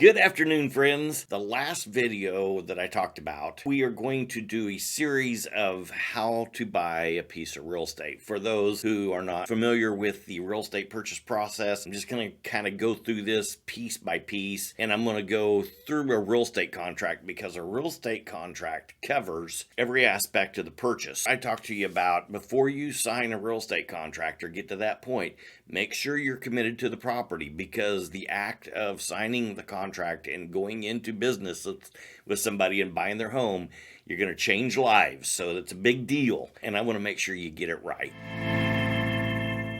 Good afternoon, friends. The last video that I talked about, we are going to do a series of how to buy a piece of real estate. For those who are not familiar with the real estate purchase process, I'm just going to kind of go through this piece by piece, and I'm going to go through a real estate contract because a real estate contract covers every aspect of the purchase. I talked to you about before you sign a real estate contract or get to that point, make sure you're committed to the property, because the act of signing the contract and going into business with somebody and buying their home, you're going to change lives. So that's a big deal, and I want to make sure you get it right.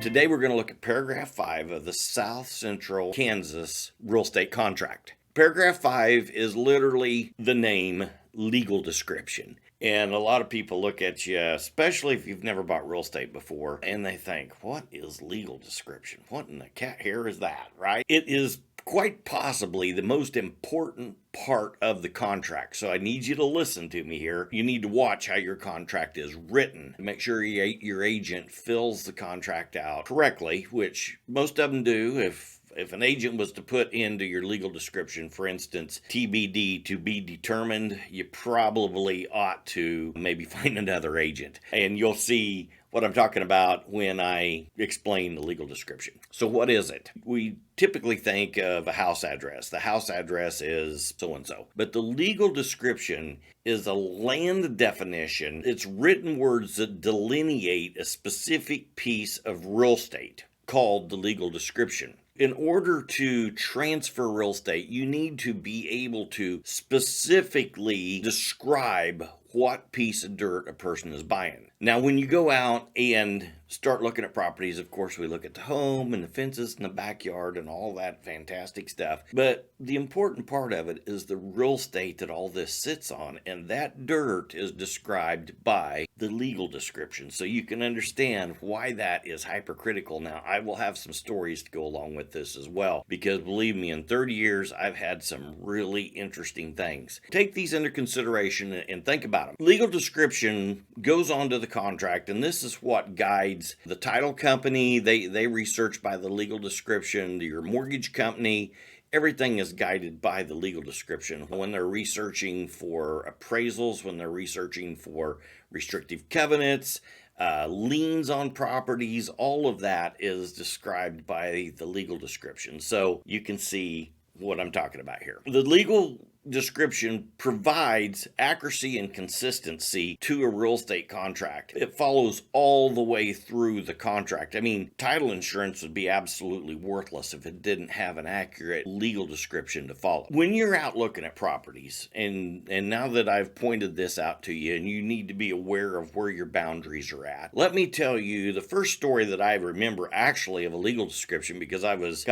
Today we're going to look at paragraph 5 of the South Central Kansas real estate contract. Paragraph 5 is literally the name legal description. And a lot of people look at you, especially if you've never bought real estate before, and they think, what is legal description? What in the cat hair is that, right? It is quite possibly the most important part of the contract. So I need you to listen to me here. You need to watch how your contract is written. Make sure your agent fills the contract out correctly, which most of them do. If an agent was to put into your legal description, for instance, TBD, to be determined, you probably ought to maybe find another agent. And you'll see what I'm talking about when I explain the legal description. So what is it? We typically think of a house address. The house address is so-and-so. But the legal description is a land definition. It's written words that delineate a specific piece of real estate called the legal description. In order to transfer real estate, you need to be able to specifically describe what piece of dirt a person is buying. Now, when you go out and start looking at properties, of course, we look at the home and the fences and the backyard and all that fantastic stuff. But the important part of it is the real estate that all this sits on. And that dirt is described by the legal description. So you can understand why that is hypercritical. Now, I will have some stories to go along with this as well, because believe me, in 30 years, I've had some really interesting things. Take these into consideration and think about them. Legal description goes on to the contract, and this is what guides the title company. They research by the legal description. Your mortgage company, everything is guided by the legal description. When they're researching for appraisals, when they're researching for restrictive covenants, liens on properties, all of that is described by the legal description. So you can see what I'm talking about here. The legal description provides accuracy and consistency to a real estate contract. It follows all the way through the contract. I mean, title insurance would be absolutely worthless if it didn't have an accurate legal description to follow. When you're out looking at properties, and now that I've pointed this out to you, and you need to be aware of where your boundaries are at, let me tell you the first story that I remember actually of a legal description, because I was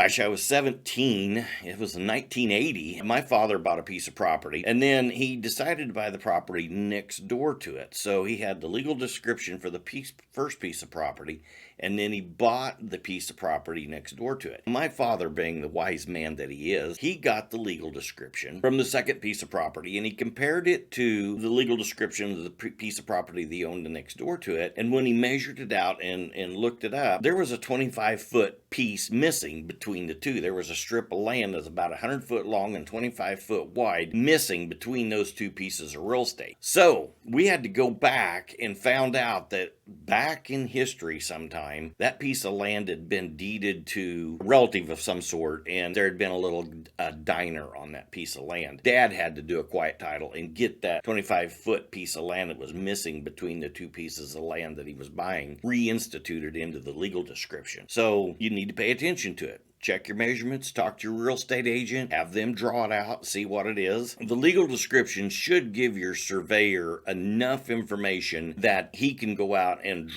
17. It was in 1980. My father bought a piece of property, and then he decided to buy the property next door to it. So he had the legal description for the first piece of property, and then he bought the piece of property next door to it. My father, being the wise man that he is, he got the legal description from the second piece of property, and he compared it to the legal description of the piece of property that he owned next door to it. And when he measured it out and looked it up, there was a 25-foot piece missing between the two. There was a strip of land that's about 100 foot long and 25 foot wide missing between those two pieces of real estate. So we had to go back and found out that back in history sometime, that piece of land had been deeded to a relative of some sort, and there had been a little diner on that piece of land. Dad had to do a quiet title and get that 25-foot piece of land that was missing between the two pieces of land that he was buying reinstituted into the legal description. So you need to pay attention to it. Check your measurements, talk to your real estate agent, have them draw it out, see what it is. The legal description should give your surveyor enough information that he can go out and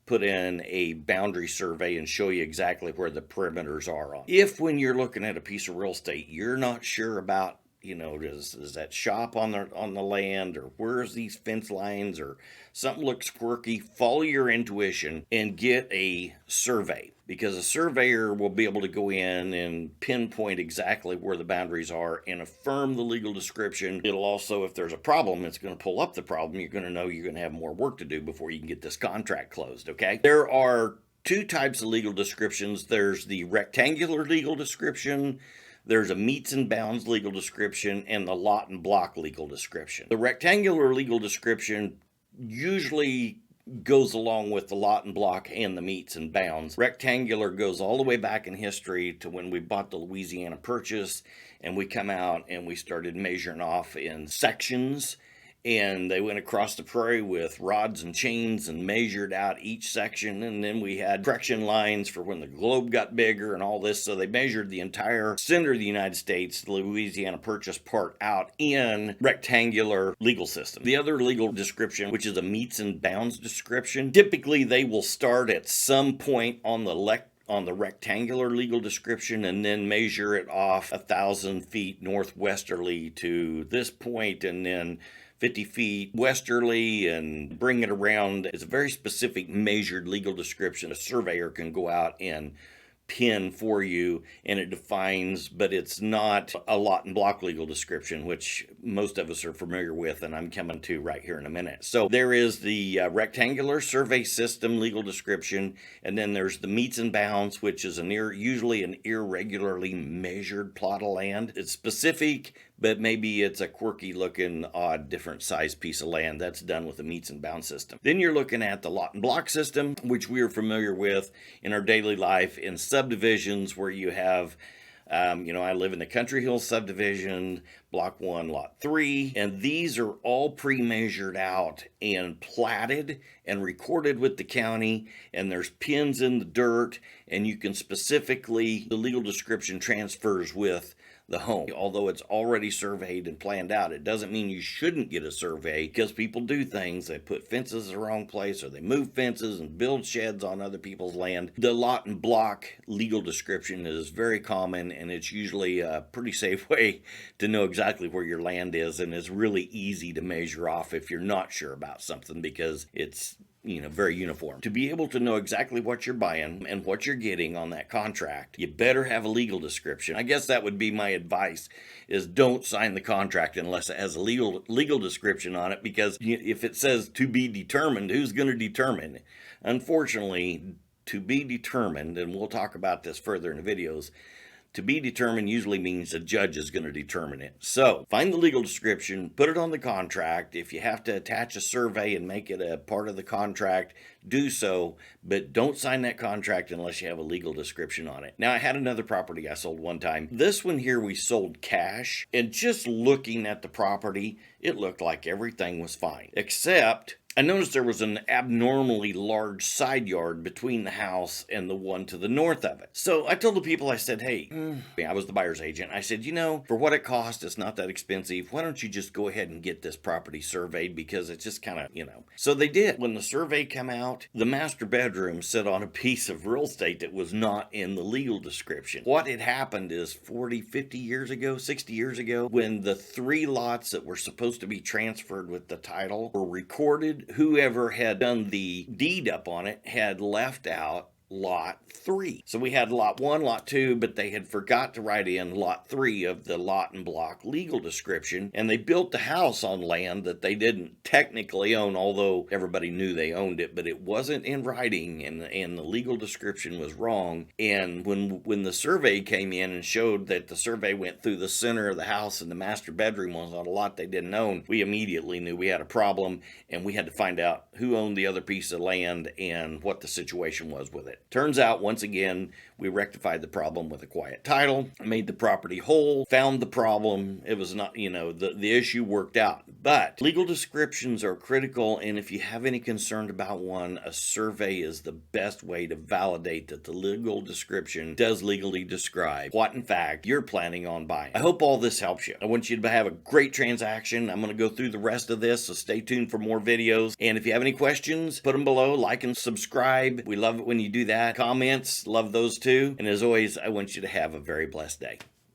put in a boundary survey and show you exactly where the perimeters are on. If when you're looking at a piece of real estate, you're not sure about, does that shop on the land, or where's these fence lines, or something looks quirky, follow your intuition and get a survey, because a surveyor will be able to go in and pinpoint exactly where the boundaries are and affirm the legal description. It'll also, if there's a problem, it's going to pull up the problem. You're going to know you're going to have more work to do before you can get this contract closed, okay? There are two types of legal descriptions. There's the rectangular legal description, There's a meets and bounds legal description and the lot and block legal description. The rectangular legal description usually goes along with the lot and block and the meets and bounds. Rectangular goes all the way back in history to when we bought the Louisiana Purchase, and we come out and we started measuring off in sections, and they went across the prairie with rods and chains and measured out each section. And then we had correction lines for when the globe got bigger and all this. So they measured the entire center of the United States, the Louisiana Purchase part, out in rectangular legal system. The other legal description, which is a meets and bounds description, typically they will start at some point on the rectangular legal description and then measure it off 1,000 feet northwesterly to this point, and then 50 feet westerly, and bring it around. It's a very specific measured legal description. A surveyor can go out and pin for you, and it defines, but it's not a lot and block legal description, which most of us are familiar with, and I'm coming to right here in a minute. So there is the rectangular survey system legal description, and then there's the meets and bounds, which is usually an irregularly measured plot of land. It's specific, but maybe it's a quirky looking, odd, different size piece of land. That's done with the meets and bounds system. Then you're looking at the lot and block system, which we are familiar with in our daily life in subdivisions where you have, I live in the Country Hills subdivision, block 1, lot 3, and these are all pre-measured out and platted and recorded with the county, and there's pins in the dirt, and you can specifically, the legal description transfers with the home. Although it's already surveyed and planned out, it doesn't mean you shouldn't get a survey, because people do things. They put fences the wrong place, or they move fences and build sheds on other people's land. The lot and block legal description is very common, and it's usually a pretty safe way to know exactly where your land is, and it's really easy to measure off if you're not sure about something, because it's very uniform. To be able to know exactly what you're buying and what you're getting on that contract, you better have a legal description. I guess that would be my advice, is don't sign the contract unless it has a legal description on it, because if it says to be determined, who's going to determine? Unfortunately, to be determined, and we'll talk about this further in the videos, to be determined usually means a judge is going to determine it. So find the legal description, put it on the contract. If you have to attach a survey and make it a part of the contract, do so, but don't sign that contract unless you have a legal description on it. Now, I had another property I sold one time. This one here we sold cash, and just looking at the property, it looked like everything was fine, except I noticed there was an abnormally large side yard between the house and the one to the north of it. So I told the people, I said, hey, I was the buyer's agent. I said, for what it cost, it's not that expensive. Why don't you just go ahead and get this property surveyed, because it's just kind of, So they did. When the survey came out, the master bedroom sit on a piece of real estate that was not in the legal description. What had happened is 40, 50 years ago, 60 years ago, when the 3 lots that were supposed to be transferred with the title were recorded, whoever had done the deed up on it had left out lot 3. So we had lot 1, lot 2, but they had forgot to write in lot 3 of the lot and block legal description, and they built the house on land that they didn't technically own, although everybody knew they owned it, but it wasn't in writing, and the legal description was wrong. And when the survey came in and showed that the survey went through the center of the house and the master bedroom was on a lot they didn't own, we immediately knew we had a problem, and we had to find out who owned the other piece of land and what the situation was with it. Turns out, once again, we rectified the problem with a quiet title, made the property whole, found the problem. It was not, the issue worked out. But legal descriptions are critical, and if you have any concern about one, a survey is the best way to validate that the legal description does legally describe what, in fact, you're planning on buying. I hope all this helps you. I want you to have a great transaction. I'm going to go through the rest of this, so stay tuned for more videos. And if you have any questions, put them below, like and subscribe. We love it when you do that. Comments, love those too. And as always, I want you to have a very blessed day.